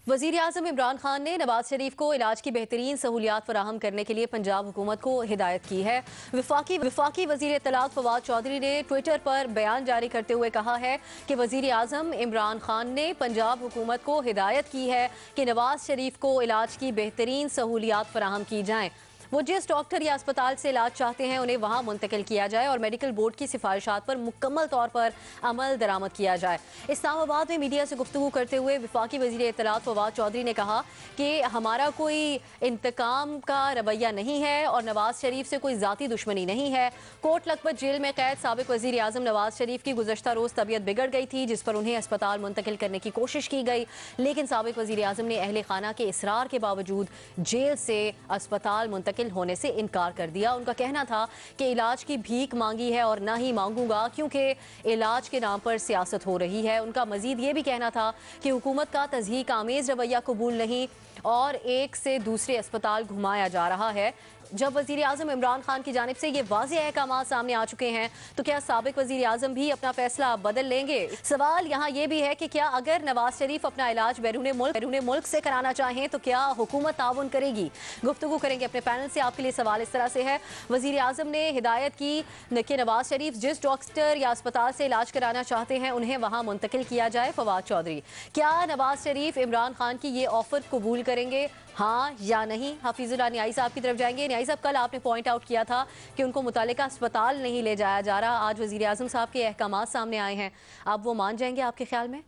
वज़ीर-ए-आज़म इमरान खान ने नवाज शरीफ को इलाज की बेहतरीन सहूलियात फराहम करने के लिए पंजाब हुकूमत को हिदायत की है। वफाकी वज़ीर इत्तलात फवाद चौधरी ने ट्विटर पर बयान जारी करते हुए कहा है कि वज़ीर-ए-आज़म इमरान खान ने पंजाब हुकूमत को हिदायत की है कि नवाज शरीफ को इलाज की बेहतरीन सहूलियात फराहम की जाएँ। वो जिस डॉक्टर या अस्पताल से इलाज चाहते हैं उन्हें वहाँ मुंतकिल किया जाए और मेडिकल बोर्ड की सिफारिशात पर मुकम्मल तौर पर अमल दरामद किया जाए। इस्लामाबाद में मीडिया से गुफ्तगू करते हुए वफाकी वज़ीर इत्तलात फवाद चौधरी ने कहा कि हमारा कोई इंतकाम का रवैया नहीं है और नवाज शरीफ से कोई ज़ाती दुश्मनी नहीं है। कोट लखपत जेल में कैद साबिक वज़ीर आज़म नवाज शरीफ की गुज़श्ता रोज़ तबीयत बिगड़ गई थी, जिस पर उन्हें अस्पताल मुंतकिल करने की कोशिश की गई, लेकिन साबिक वज़ीर आज़म ने अहले खाना के इसरार के बावजूद जेल से अस्पताल मुंतकिल होने से इनकार कर दिया। उनका कहना था कि इलाज की भीख मांगी है और ना ही मांगूंगा, क्योंकि इलाज के नाम पर सियासत हो रही है। उनका मजीद ये भी कहना था कि हुकूमत का तज़हीक आमेज रवैया कबूल नहीं और एक से दूसरे अस्पताल घुमाया जा रहा है। जब वज़ीर आज़म इमरान खान की जानिब से ये वाज़ेह अहकाम सामने आ चुके हैं तो क्या साबिक वज़ीर आज़म भी अपना फैसला बदल लेंगे? सवाल यहाँ ये भी है कि क्या अगर नवाज शरीफ अपना इलाज बैरून मुल्क से कराना चाहें तो क्या हुकूमत ताउन करेगी? गुफ्तगू करेंगे अपने पैनल से। आपके लिए सवाल इस तरह से है, वज़ीर आज़म ने हिदायत की कि नवाज शरीफ जिस डॉक्टर या अस्पताल से इलाज कराना चाहते हैं उन्हें वहाँ मुंतकिल किया जाए। फवाद चौधरी, क्या नवाज शरीफ इमरान खान की ये ऑफर कबूल करेंगे, हाँ या नहीं? हफीजुल्लाह न्याई साहब की तरफ जाएंगे। न्याई साहब, कल आपने पॉइंट आउट किया था कि उनको मुतालिका अस्पताल नहीं ले जाया जा रहा, आज वज़ीर आज़म साहब के अहकाम सामने आए हैं, आप वो मान जाएंगे आपके ख्याल में?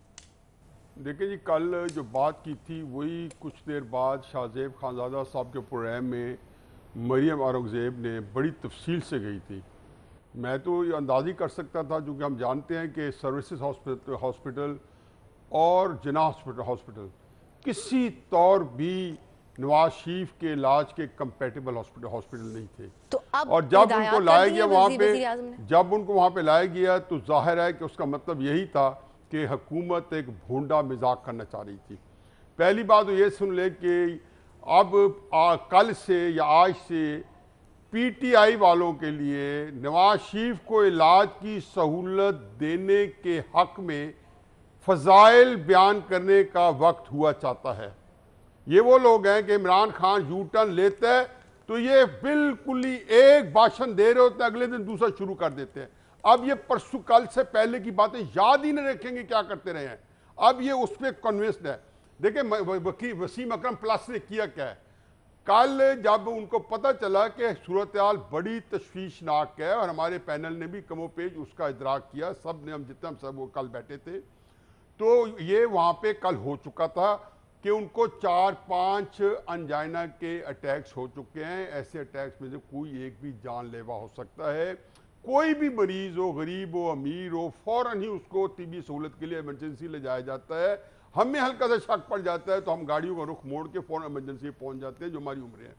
देखिए जी, कल जो बात की थी वही कुछ देर बाद शाहजेब खानजादा साहब के प्रोग्राम में मरियम औरंगज़ेब ने बड़ी तफसील से गई थी। मैं तो ये अंदाज़ी कर सकता था, क्योंकि हम जानते हैं कि सर्विसेज हॉस्पिटल और जिना हॉस्पिटल किसी तौर भी नवाज शरीफ के इलाज के कंपेटेबल हॉस्पिटल नहीं थे। तो अब और जब उनको लाया गया वहाँ पे लाया गया तो जाहिर है कि उसका मतलब यही था कि हुकूमत एक भोंडा मजाक करना चाह रही थी। पहली बात तो ये सुन ले कि अब कल से या आज से पीटीआई वालों के लिए नवाज शरीफ को इलाज की सहूलत देने के हक में फ़ज़ाइल बयान करने का वक्त हुआ चाहता है। ये वो लोग हैं कि इमरान खान यू टर्न लेते हैं तो ये बिल्कुल ही एक भाषण दे रहे होते हैं, अगले दिन दूसरा शुरू कर देते हैं। अब ये परसों कल से पहले की बातें याद ही नहीं रखेंगे क्या करते रहे हैं। अब ये उस पर कन्विंस्ड है। देखिए वसीम अकरम प्लस ने किया क्या है। कल जब उनको पता चला कि सूरत हाल बड़ी तशवीशनाक है और हमारे पैनल ने भी कमो पेज उसका इदराक किया, सब ने, हम जितना हम सब वो कल बैठे थे, तो ये वहाँ पे कल हो चुका था कि उनको 4-5 अंजाइना के अटैक्स हो चुके हैं। ऐसे अटैक्स में से कोई एक भी जानलेवा हो सकता है। कोई भी मरीज हो, गरीब हो, अमीर हो, फौरन ही उसको तिबी सहूलत के लिए इमरजेंसी ले जाया जाता है। हमें हल्का सा शक पड़ जाता है तो हम गाड़ियों का रुख मोड़ के फौरन इमरजेंसी पहुंच जाते हैं, जो हमारी उम्र है।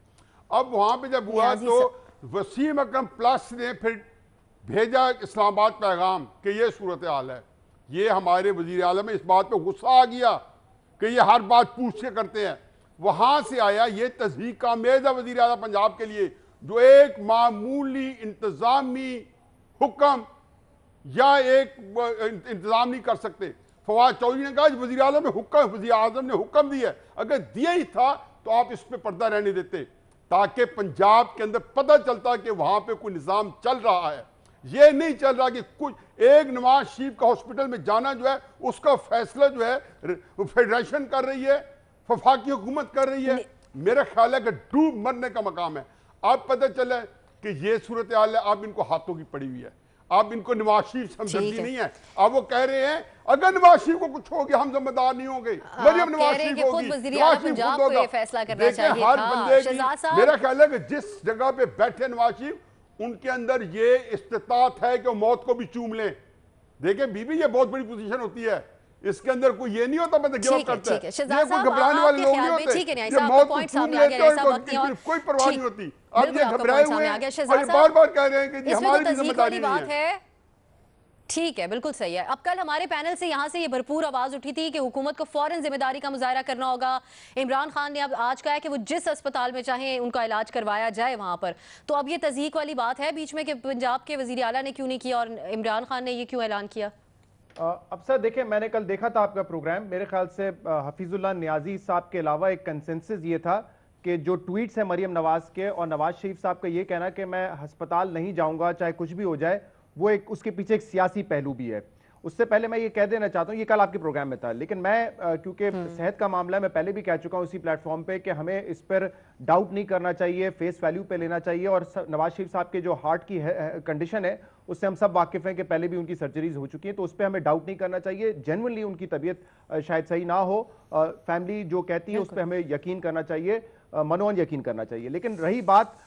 अब वहाँ पे जब हुआ तो वसीम अकरम प्लस ने फिर भेजा इस्लामाबाद पैगाम कि ये सूरत हाल है। ये हमारे वज़ीर आज़म में इस बात पे गुस्सा आ गया कि ये हर बात पूछ के करते हैं। वहाँ से आया ये तज़हीक का आमेज़ है वज़ीर आज़म पंजाब के लिए, जो एक मामूली इंतज़ामी हुक्म या एक इंतज़ाम नहीं कर सकते। फवाद चौधरी ने कहा वज़ीर आज़म ने हुक्म दिया, अगर दिया ही था तो आप इस पर पर्दा रहने देते, ताकि पंजाब के अंदर पता चलता कि वहाँ पे कोई निज़ाम चल रहा है। ये नहीं चल रहा कि कुछ एक नवाज शरीफ का हॉस्पिटल में जाना जो है उसका फैसला जो है फेडरेशन कर रही है, वफाकी हुकूमत कर रही है। मेरा ख्याल है कि डूब मरने का मकाम है। अब पता चला कि ये सूरत हाल है, अब इनको हाथों की पड़ी हुई है। अब इनको नवाज शरीफ से हमदर्दी नहीं है। अब वो कह रहे हैं अगर नवाज शरीफ को कुछ हो गया हम जिम्मेदार नहीं होंगे, मरियम नवाज शरीफ होगी, नवाज शरीफ खुद होगा। देखिए हर बंदे की, मेरा ख्याल है कि जिस जगह पे बैठे नवाज शरीफ उनके अंदर ये इस्तिताअत है कि वो मौत को भी चूम लें। देखिए बीबी, ये बहुत बड़ी पोजीशन होती है, इसके अंदर कोई ये नहीं होता मतलब गिव अप करता है। ये कोई घबराने वाले लोग नहीं होते, ये मौत को चूम लेते हैं, कोई परवाह नहीं होती। अब ये घबराए हुए हैं और बार-बार कह रहे हैं कि जी हमारी जिम्मेदारी नहीं है। ठीक है, बिल्कुल सही है। अब कल हमारे पैनल से यहाँ से ये भरपूर आवाज उठी थी कि हुकूमत को फौरन जिम्मेदारी का मुजाहरा करना होगा। इमरान खान ने अब आज कहा है कि वो जिस अस्पताल में चाहें उनका इलाज करवाया जाए वहाँ पर। तो अब ये तज़हीक वाली बात है बीच में कि पंजाब के वज़ीर आला ने क्यों नहीं किया और इमरान खान ने ये क्यों ऐलान किया? अब सर देखें, मैंने कल देखा था आपका प्रोग्राम, मेरे ख्याल से हफीजुल्लाह नियाजी साहब के अलावा एक कंसेंसस ये था कि जो ट्वीट्स है मरियम नवाज के और नवाज शरीफ साहब का ये कहना कि मैं अस्पताल नहीं जाऊंगा चाहे कुछ भी हो जाए, वो एक उसके पीछे एक सियासी पहलू भी है। उससे पहले मैं ये कह देना चाहता हूँ, ये कल आपके प्रोग्राम में था, लेकिन मैं क्योंकि सेहत का मामला है, मैं पहले भी कह चुका हूँ इसी प्लेटफॉर्म पे कि हमें इस पर डाउट नहीं करना चाहिए, फेस वैल्यू पे लेना चाहिए। और नवाज शरीफ साहब के जो हार्ट की कंडीशन है उससे हम सब वाकिफ हैं कि पहले भी उनकी सर्जरीज हो चुकी हैं, तो उस पर हमें डाउट नहीं करना चाहिए। जेन्युइनली उनकी तबीयत शायद सही ना हो, फैमिली जो कहती है उस पर हमें यकीन करना चाहिए, मनोन यकीन करना चाहिए। लेकिन रही बात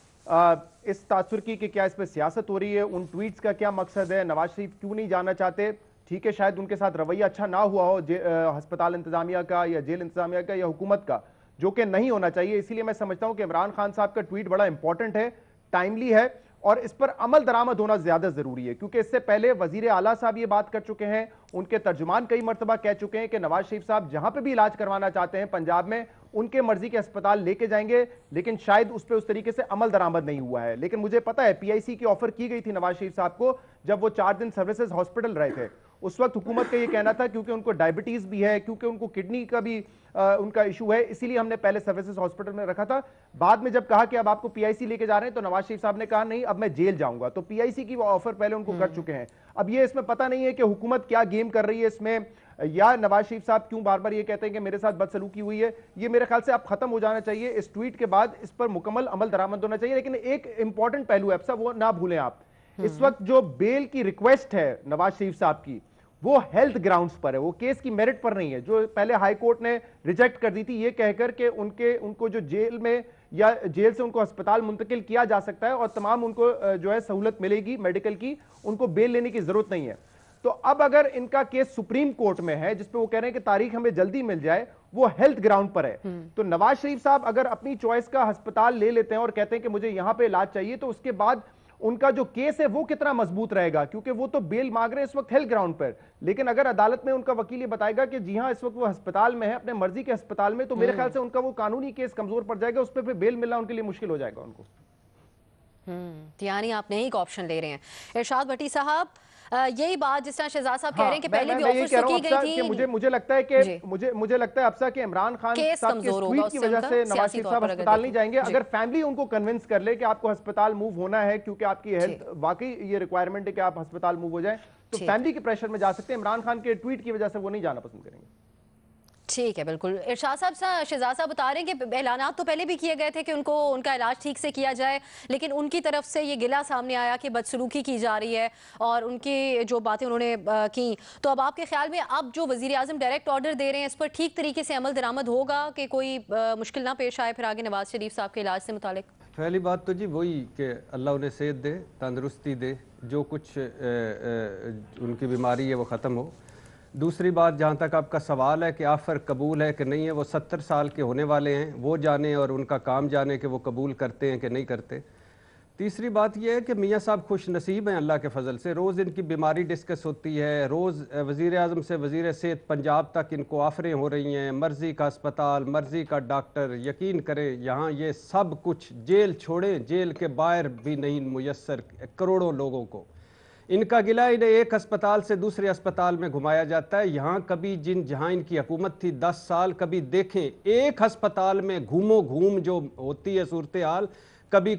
इस तासुर की कि क्या इस पर सियासत हो रही है, उन ट्वीट्स का क्या मकसद है, नवाज शरीफ क्यों नहीं जाना चाहते, ठीक है शायद उनके साथ रवैया अच्छा ना हुआ हो अस्पताल इंतजामिया का या जेल इंतजामिया का या हुकूमत का, जो कि नहीं होना चाहिए। इसीलिए मैं समझता हूं कि इमरान खान साहब का ट्वीट बड़ा इंपॉर्टेंट है, टाइमली है और इस पर अमल दरामद होना ज्यादा जरूरी है, क्योंकि इससे पहले वजीर आला साहब ये बात कर चुके हैं, उनके तर्जुमान कई मरतबा कह चुके हैं कि नवाज शरीफ साहब जहां पे भी इलाज करवाना चाहते हैं पंजाब में उनके मर्जी के अस्पताल लेके जाएंगे, लेकिन शायद उस पर उस तरीके से अमल दरामद नहीं हुआ है। लेकिन मुझे पता है पीआईसी की ऑफर की गई थी नवाज शरीफ साहब को जब वो 4 दिन सर्विसेज हॉस्पिटल रहे थे। उस वक्त हुकूमत का ये कहना था क्योंकि उनको डायबिटीज भी है, क्योंकि उनको किडनी का भी उनका इशू है, इसीलिए हमने पहले सर्विसेज हॉस्पिटल में रखा था। बाद में जब कहा कि अब आपको पीआईसी लेके जा रहे हैं तो नवाज शरीफ साहब ने कहा नहीं अब मैं जेल जाऊंगा, तो पीआईसी की वो ऑफर पहले उनको कर चुके हैं। अब ये इसमें पता नहीं है कि हुकूमत क्या गेम कर रही है इसमें, या नवाज शरीफ साहब क्यों बार बार ये कहते हैं कि मेरे साथ बदसलूकी हुई है। ये मेरे ख्याल से अब खत्म हो जाना चाहिए, इस ट्वीट के बाद इस पर मुकम्मल अमल दरामद होना चाहिए। लेकिन एक इंपॉर्टेंट पहलू है वो ना भूलें आप, इस वक्त जो बेल की रिक्वेस्ट है नवाज शरीफ साहब की वो हेल्थ ग्राउंड्स पर है, वो केस की मेरिट पर नहीं है, जो पहले हाई कोर्ट ने रिजेक्ट कर दी थी ये कहकर के उनको जो जेल में या जेल से उनको अस्पताल मुंतकिल किया जा सकता है और तमाम उनको जो है सहूलत मिलेगी मेडिकल की, उनको बेल लेने की जरूरत नहीं है। तो अब अगर इनका केस सुप्रीम कोर्ट में है जिसपे वो कह रहे हैं कि तारीख हमें जल्दी मिल जाए, वो हेल्थ ग्राउंड पर है, तो नवाज शरीफ साहब अगर अपनी चॉइस का अस्पताल ले लेते हैं और कहते हैं कि मुझे यहां पे इलाज चाहिए, तो उसके बाद उनका जो केस है वो कितना मजबूत रहेगा, क्योंकि वो तो बेल मांग रहे हैं इस वक्त हेल्थ ग्राउंड पर। लेकिन अगर अदालत में उनका वकील ये बताएगा कि जी हां इस वक्त वो अस्पताल में है, अपने मर्जी के अस्पताल में, तो मेरे ख्याल से उनका वो कानूनी केस कमजोर पड़ जाएगा, उस पर बेल मिलना उनके लिए मुश्किल हो जाएगा उनको। यानी आप नए एक ऑप्शन ले रहे हैं। इरशाद भट्टी साहब, यही बात जिस तरह शहजाद साहब कह रहे हैं कि पहले भी ऑफर्स तो की गई थी, मुझे लगता है कि मुझे लगता है अफसा कि इमरान खान साहब के ट्वीट की वजह से नवाज शरीफ साहब अस्पताल नहीं जाएंगे। अगर फैमिली उनको कन्विंस कर ले कि आपको अस्पताल मूव होना है क्योंकि आपकी हेल्थ वाकई ये रिक्वायरमेंट है कि आप अस्पताल मूव हो जाए, तो फैमिली के प्रेशर में जा सकते हैं। इमरान खान के ट्वीट की वजह से वो नहीं जाना पसंद करेंगे। ठीक है, बिल्कुल। इरशाद साहब, शहजाद साहब बता रहे हैं कि ऐलानात तो पहले भी किए गए थे कि उनका इलाज ठीक से किया जाए, लेकिन उनकी तरफ से ये गिला सामने आया कि बदसलूकी की जा रही है और उनकी जो बातें उन्होंने की, तो अब आपके ख्याल में अब जो वजीर आजम डायरेक्ट ऑर्डर दे रहे हैं इस पर ठीक तरीके से अमल दरामद होगा कि कोई मुश्किल ना पेश आए फिर आगे नवाज शरीफ साहब के इलाज से मुतालिक? पहली बात तो जी वही कि अल्लाह उन्हें सेहत दे, तंदरुस्ती दे, जो कुछ उनकी बीमारी है वो ख़त्म हो। दूसरी बात, जहाँ तक आपका सवाल है कि ऑफ़र कबूल है कि नहीं है, वो 70 साल के होने वाले हैं, वो जाने और उनका काम जाने कि वो कबूल करते हैं कि नहीं करते। तीसरी बात यह है कि मियाँ साहब खुश नसीब हैं अल्लाह के फ़ज़ल से, रोज़ इनकी बीमारी डिस्कस होती है, रोज़ वज़ीर आज़म से वज़ीर सेहत पंजाब तक इनको ऑफ़रें हो रही हैं, मर्ज़ी का अस्पताल, मर्ज़ी का डॉक्टर। यकीन करें यहाँ ये सब कुछ, जेल छोड़ें, जेल के बाहर भी नहीं मुयस्सर करोड़ों लोगों को। इनका गिला इन्हें एक अस्पताल से दूसरे अस्पताल में घुमाया जाता है। यहाँ कभी जहाँ इनकी हुकूमत थी 10 साल, कभी देखें एक अस्पताल में घूम जो होती है सूरत हाल, कभी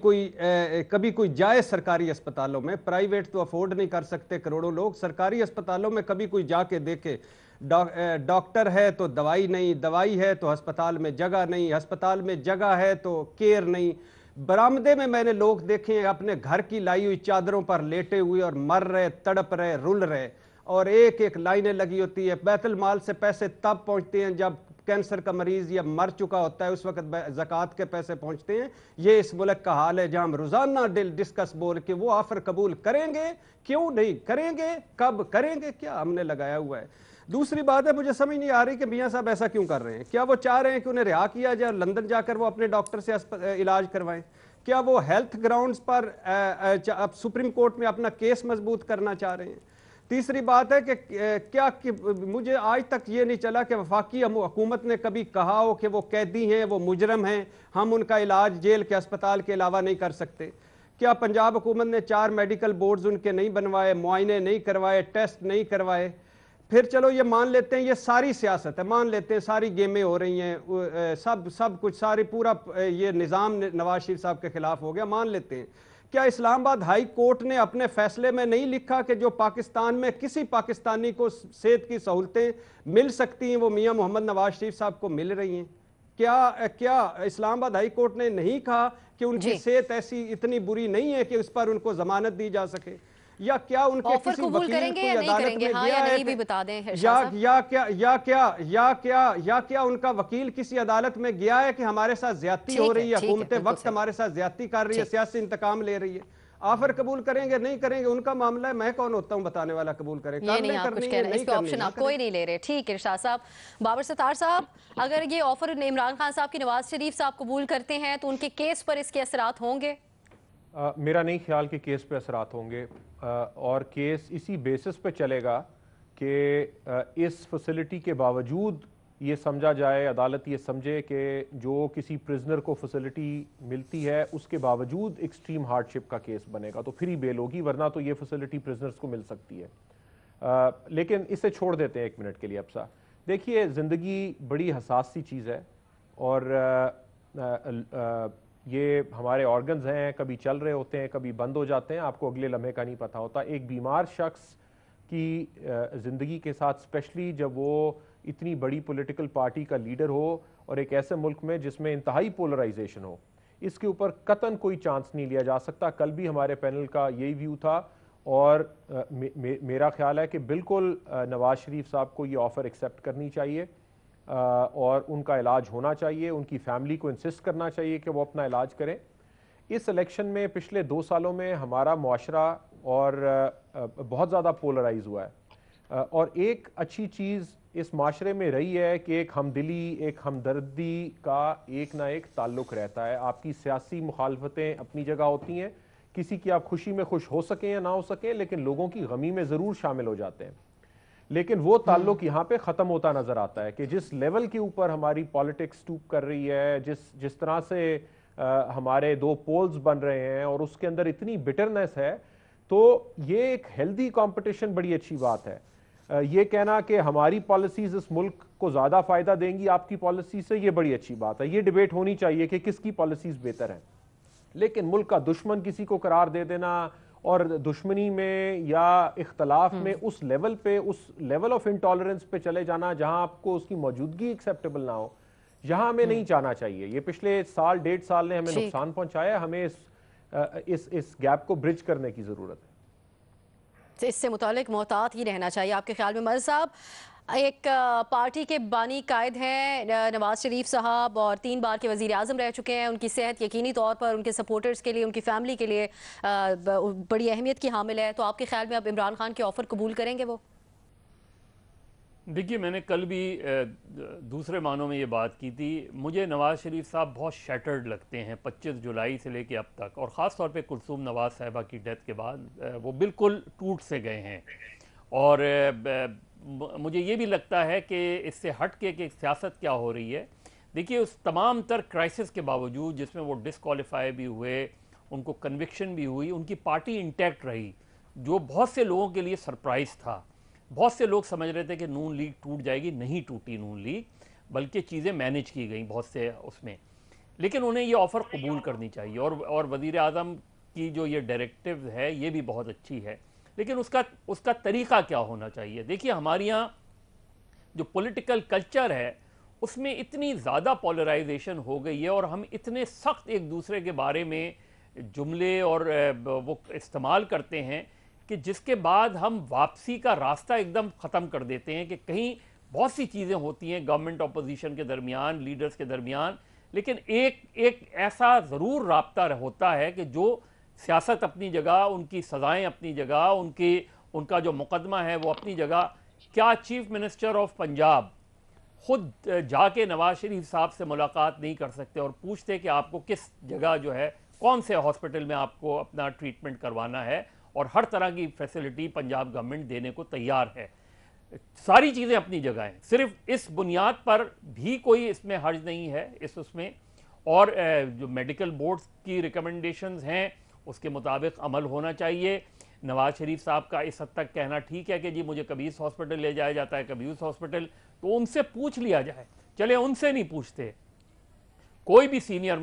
कोई जाए सरकारी अस्पतालों में, प्राइवेट तो अफोर्ड नहीं कर सकते करोड़ों लोग, सरकारी अस्पतालों में कभी कोई जाके देखे, डॉक्टर है तो दवाई नहीं, दवाई है तो अस्पताल में जगह नहीं, अस्पताल में जगह है तो केयर नहीं। बरामदे में मैंने लोग देखे अपने घर की लाई हुई चादरों पर लेटे हुए और मर रहे, तड़प रहे, रुल रहे, और एक एक लाइनें लगी होती है। बैतुल माल से पैसे तब पहुंचते हैं जब कैंसर का मरीज या मर चुका होता है, उस वक्त ज़कात के पैसे पहुंचते हैं। ये इस मुल्क का हाल है जहां हम रोजाना डिस्कस बोल के वो ऑफर कबूल करेंगे, क्यों नहीं करेंगे, कब करेंगे, क्या हमने लगाया हुआ है। दूसरी बात है, मुझे समझ नहीं आ रही कि मियाँ साहब ऐसा क्यों कर रहे हैं। क्या वो चाह रहे हैं कि उन्हें रिहा किया जाए, लंदन जाकर वो अपने डॉक्टर से इलाज करवाएं? क्या वो हेल्थ ग्राउंड्स पर अब सुप्रीम कोर्ट में अपना केस मजबूत करना चाह रहे हैं? तीसरी बात है कि मुझे आज तक ये नहीं चला कि वफाकी हुकूमत ने कभी कहा हो कि वो कैदी हैं, वो मुजरम हैं, हम उनका इलाज जेल के अस्पताल के अलावा नहीं कर सकते। क्या पंजाब हुकूमत ने 4 मेडिकल बोर्ड्स उनके नहीं बनवाए, मुआयने नहीं करवाए, टेस्ट नहीं करवाए? پھر چلو یہ مان لیتے ہیں یہ ساری سیاست ہے، مان لیتے ہیں ساری گیمیں ہو رہی ہیں، سب کچھ ساری پورا یہ نظام نواز شریف صاحب کے خلاف ہو گیا، مان لیتے ہیں۔ کیا اسلام آباد ہائی کورٹ نے اپنے فیصلے میں نہیں لکھا کہ جو پاکستان میں کسی پاکستانی کو صحت کی سہولتیں مل سکتی ہیں وہ میاں محمد نواز شریف صاحب کو مل رہی ہیں؟ کیا اسلام آباد ہائی کورٹ نے نہیں کہا کہ ان کی صحت ایسی اتنی بری نہیں ہے کہ اس پر ان کو ضمانت دی جا سکے؟ یا کیا ان کے کسی وکیل کو عدالت میں گیا ہے یا کیا ان کا وکیل کسی عدالت میں گیا ہے کہ ہمارے ساتھ زیادتی ہو رہی ہے، حکومت وقت ہمارے ساتھ زیادتی کر رہی ہے، سیاسی انتقام لے رہی ہے؟ آفر قبول کریں گے نہیں کریں گے ان کا معاملہ ہے، میں کون ہوتا ہوں بتانے والا قبول کریں؟ یہ نہیں آپ کچھ کہہ رہے ہیں، اس پہ آپشن آپ کوئی نہیں لے رہے۔ ٹھیک ہے ارشاد صاحب۔ بابر ستار صاحب، اگر یہ آفر عمران خان صاحب کی نواز شریف صاحب قبول کرتے ہیں تو ان کے کیس پر اس کے اثرات ہوں گے؟ میرا نہیں خیال کہ کیس پہ اثرات ہوں گے، اور کیس اسی بیسس پہ چلے گا کہ اس فیسلٹی کے باوجود یہ سمجھا جائے، عدالت یہ سمجھے کہ جو کسی پرزنر کو فیسلٹی ملتی ہے اس کے باوجود ایکسٹریم ہارڈشپ کا کیس بنے گا تو پھر ہی بیل ہوگی، ورنہ تو یہ فیسلٹی پرزنرز کو مل سکتی ہے۔ لیکن اسے چھوڑ دیتے ہیں ایک منٹ کے لیے ابسا۔ دیکھیے زندگی بڑی حساس سی چیز ہے، اور یہ ہمارے آرگنز ہیں، کبھی چل رہے ہوتے ہیں کبھی بند ہو جاتے ہیں، آپ کو اگلے لمحے کا نہیں پتہ ہوتا۔ ایک بیمار شخص کی زندگی کے ساتھ اسپیشلی جب وہ اتنی بڑی پولیٹیکل پارٹی کا لیڈر ہو اور ایک ایسے ملک میں جس میں انتہائی پولرائزیشن ہو، اس کے اوپر قطعاً کوئی چانس نہیں لیا جا سکتا۔ کل بھی ہمارے پینل کا یہی ویو تھا، اور میرا خیال ہے کہ بالکل نواز شریف صاحب کو یہ آفر ایکسیپٹ کرنی چاہیے، اور ان کا علاج ہونا چاہیے، ان کی فیملی کو انسسٹ کرنا چاہیے کہ وہ اپنا علاج کریں۔ اس الیکشن میں پچھلے 2 سالوں میں ہمارا معاشرہ اور بہت زیادہ پولرائز ہوا ہے، اور ایک اچھی چیز اس معاشرے میں رہی ہے کہ ایک ہمدلی، ایک ہمدردی کا ایک نہ ایک تعلق رہتا ہے۔ آپ کی سیاسی مخالفتیں اپنی جگہ ہوتی ہیں، کسی کی آپ خوشی میں خوش ہو سکیں یا نہ ہو سکیں، لیکن لوگوں کی غمی میں ضرور شامل ہو جاتے ہیں۔ لیکن وہ تعلق یہاں پہ ختم ہوتا نظر آتا ہے کہ جس لیول کے اوپر ہماری پالیٹکس ٹوپ کر رہی ہے، جس طرح سے ہمارے 2 پولز بن رہے ہیں اور اس کے اندر اتنی بٹرنس ہے، تو یہ ایک ہیلدی کمپٹیشن بڑی اچھی بات ہے۔ یہ کہنا کہ ہماری پالیسیز اس ملک کو زیادہ فائدہ دیں گی آپ کی پالیسی سے، یہ بڑی اچھی بات ہے۔ یہ ڈیبیٹ ہونی چاہیے کہ کس کی پالیسیز بہتر ہیں، لیکن ملک کا دشمن کسی کو قرار دے دینا اور دشمنی میں یا اختلاف میں اس لیول پہ، اس لیول آف انٹالرنس پہ چلے جانا جہاں آپ کو اس کی موجودگی ایکسیپٹیبل نہ ہو، یہاں ہمیں نہیں چاہنا چاہیے۔ یہ پچھلے سال 1.5 سال نے ہمیں نقصان پہنچایا ہے، ہمیں اس گیپ کو برج کرنے کی ضرورت ہے۔ اس سے متعلق محتاط ہی رہنا چاہیے آپ کے خیال میں؟ مر صاحب، ایک پارٹی کے بانی قائد ہیں نواز شریف صاحب، اور 3 بار کے وزیر اعظم رہ چکے ہیں۔ ان کی صحت یقینی طور پر ان کے سپورٹرز کے لیے، ان کی فیملی کے لیے بڑی اہمیت کی حامل ہے، تو آپ کے خیال میں اب عمران خان کے آفر قبول کریں گے وہ؟ دیکھیے میں نے کل بھی دوسرے معنوں میں یہ بات کی تھی، مجھے نواز شریف صاحب بہت شیٹرڈ لگتے ہیں 25 جولائی سے لے کے اب تک، اور خاص طور پہ کلثوم نواز صاحبہ کی ڈیتھ کے بعد وہ بالکل ٹوٹ سے گئے ہیں۔ اور مجھے یہ بھی لگتا ہے کہ اس سے ہٹ کے کہ سیاست کیا ہو رہی ہے۔ دیکھیے اس تمام تر کرائسس کے باوجود، جس میں وہ ڈسکوالیفائی بھی ہوئے، ان کو کنوکشن بھی ہوئی، ان کی پارٹی انٹیکٹ رہی، جو بہت سے لوگوں کے لیے سرپرائز تھا۔ بہت سے لوگ سمجھ رہے تھے کہ نون لیگ ٹوٹ جائے گی، نہیں ٹوٹی نون لیگ، بلکہ چیزیں مینیج کی گئیں بہت سے اس میں۔ لیکن انہیں یہ آفر قبول کرنی چاہیے، اور وزیر اعظم کی جو یہ ڈائریکٹیو ہے یہ بھی بہت اچھی ہے، لیکن اس کا طریقہ کیا ہونا چاہیے؟ دیکھیے ہمارے یہاں جو پولیٹیکل کلچر ہے اس میں اتنی زیادہ پولرائزیشن ہو گئی ہے، اور ہم اتنے سخت ایک دوسرے کے بارے میں جملے اور وہ استعمال کرتے ہیں کہ جس کے بعد ہم واپسی کا راستہ ایک دم ختم کر دیتے ہیں، کہ کہیں بہت سی چیزیں ہوتی ہیں گورنمنٹ اپوزیشن کے درمیان، لیڈرز کے درمیان، لیکن ایک ایسا ضرور رابطہ ہوتا ہے کہ جو سیاست اپنی جگہ، ان کی سزائیں اپنی جگہ، ان کا جو مقدمہ ہے وہ اپنی جگہ۔ کیا چیف منسٹر آف پنجاب خود جا کے نواز شریف صاحب سے ملاقات نہیں کر سکتے اور پوچھتے کہ آپ کو کس جگہ جو ہے، کون سے ہاسپٹل میں آپ کو اپنا ٹریٹمنٹ کروانا ہے، اور ہر طرح کی فیسلٹی پنجاب گورنمنٹ دینے کو تیار ہے۔ ساری چیزیں اپنی جگہ ہیں، صرف اس بنیاد پر بھی کوئی اس میں حرج نہیں ہے اس میں، اور جو میڈیکل بورڈز کی ریکمنڈیشنز ہیں اس کے مطابق عمل ہونا چاہیے۔ नवाज शरीफ साहब का इस हद तक कहना ठीक है कि जी मुझे कभी इस हॉस्पिटल ले जाया जाता है, कभी उस हॉस्पिटल, तो उनसे पूछ लिया जाए। चले उनसे नहीं पूछते, कोई भी सीनियर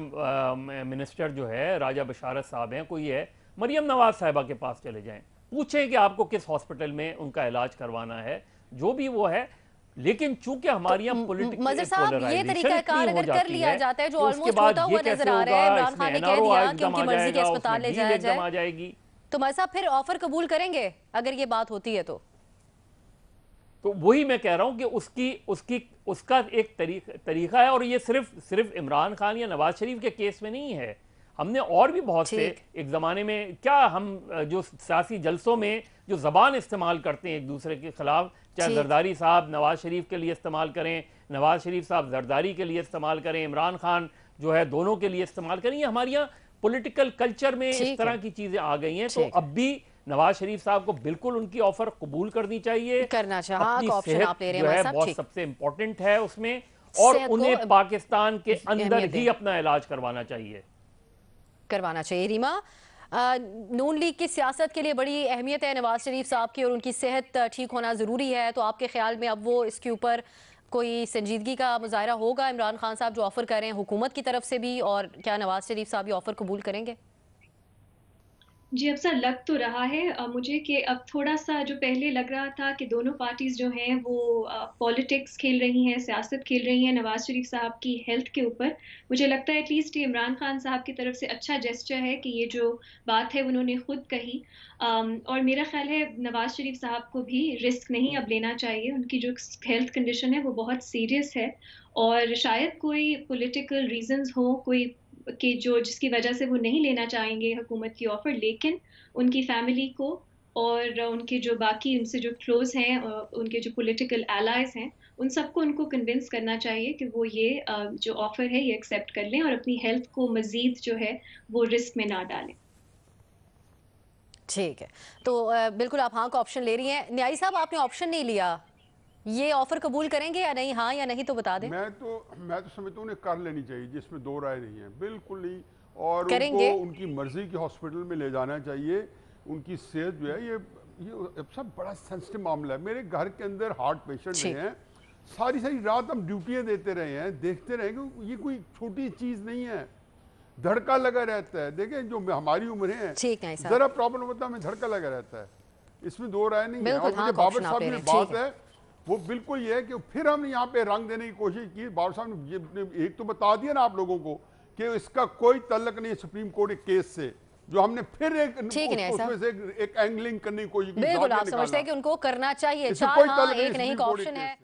मिनिस्टर जो है, राजा बशारत साहब हैं, कोई है, मरियम नवाज साहिबा के पास चले जाएं, पूछें कि आपको किस हॉस्पिटल में उनका इलाज करवाना है, जो भी वो है। लेकिन चूंकि हमारी यहाँ मज़र साहब ये तरीका कार अगर कर लिया जाता है, जो ऑलमोस्ट होता हुआ नजर आ रहा है, इमरान खान ने कह दिया कि उनकी मर्जी के अस्पताल ले जाया जाएगी, तो मज़र साहब फिर ऑफर कबूल करेंगे अगर ये बात होती है? तो वही मैं कह रहा हूं कि उसका एक तरीका है, और ये सिर्फ इमरान खान या नवाज शरीफ के केस में नहीं है। हमने और भी बहुत से, एक ज़माने में क्या हम जो सियासी जलसों में जो ज़बान इस्तेमाल करते हैं एक दूसरे के खिलाफ, चाहे जरदारी साहब नवाज शरीफ के लिए इस्तेमाल करें, नवाज शरीफ साहब जरदारी के लिए इस्तेमाल करें, इमरान खान जो है दोनों के लिए इस्तेमाल करें, ये हमारे यहाँ पॉलिटिकल कल्चर में इस तरह की चीज़ें आ गई हैं। तो अब भी नवाज शरीफ साहब को बिल्कुल उनकी ऑफर कबूल करनी चाहिए, करना चाहिए। अपनी सेहत जो है बहुत सबसे इंपॉर्टेंट है उसमें, और उन्हें पाकिस्तान के अंदर ही अपना इलाज करवाना चाहिए। रीमा, नून लीग की सियासत के लिए बड़ी अहमियत है नवाज शरीफ साहब की, और उनकी सेहत ठीक होना ज़रूरी है, तो आपके ख्याल में अब वो इसके ऊपर कोई संजीदगी का मुजाहरा होगा? इमरान खान साहब जो ऑफर कर रहे हैं हुकूमत की तरफ से भी, और क्या नवाज शरीफ साहब ये ऑफर कबूल करेंगे? जी, अब सर लग तो रहा है मुझे कि अब थोड़ा सा, जो पहले लग रहा था कि दोनों पार्टीज जो हैं वो पॉलिटिक्स खेल रही हैं, सियासत खेल रही हैं नवाज शरीफ साहब की हेल्थ के ऊपर, मुझे लगता है एटलीस्ट ये इमरान खान साहब की तरफ से अच्छा जेस्चर है कि ये जो बात है उन्होंने खुद कही। और मेरा ख्याल है नवाज शरीफ साहब को भी रिस्क नहीं अब लेना चाहिए, उनकी जो हेल्थ कंडीशन है वो बहुत सीरियस है, और शायद कोई पॉलिटिकल रीजंस हो कोई कि जो जिसकी वजह से वो नहीं लेना चाहेंगे हुकूमत की ऑफर, लेकिन उनकी फैमिली को और उनके जो बाकी उनसे जो क्लोज हैं, उनके जो पॉलिटिकल एलाइज हैं, उन सबको उनको कन्विंस करना चाहिए कि वो ये जो ऑफर है ये एक्सेप्ट कर लें और अपनी हेल्थ को मजीद जो है वो रिस्क में ना डालें। ठीक है, तो बिल्कुल आप हाँ का ऑप्शन ले रही हैं। न्यायी साहब, आपने ऑप्शन नहीं लिया, ये ऑफर कबूल करेंगे या नहीं? हाँ या नहीं तो बता दें। मैं तो समझता हूँ उन्हें कर लेनी चाहिए, जिसमें दो राय नहीं है, बिल्कुल नहीं। और करेंगे? उनको उनकी मर्जी के हॉस्पिटल में ले जाना चाहिए। उनकी सेहत जो है ये सब बड़ा सेंसिटिव मामला है। मेरे घर के अंदर हार्ट पेशेंट हैं, सारी रात हम ड्यूटियाँ देते रहे हैं, देखते रहे कि ये कोई छोटी चीज़ नहीं है, धड़का लगा रहता है। देखें जो हमारी उम्र है, जरा प्रॉब्लम होता है हमें धड़का लगा रहता है, इसमें दो राय नहीं है। और बाबर साहब की बात है वो बिल्कुल ये है कि फिर हमने यहाँ पे रंग देने की कोशिश की। बाबर साहब ने एक तो बता दिया ना आप लोगों को कि इसका कोई तल्लक नहीं है सुप्रीम कोर्ट के केस से, जो हमने फिर उसमें से एक एंगलिंग करने की कोशिश की। बिल्कुल आप समझते हैं कि उनको करना चाहिए, 4 हाँ 1 नहीं का ऑप्शन है।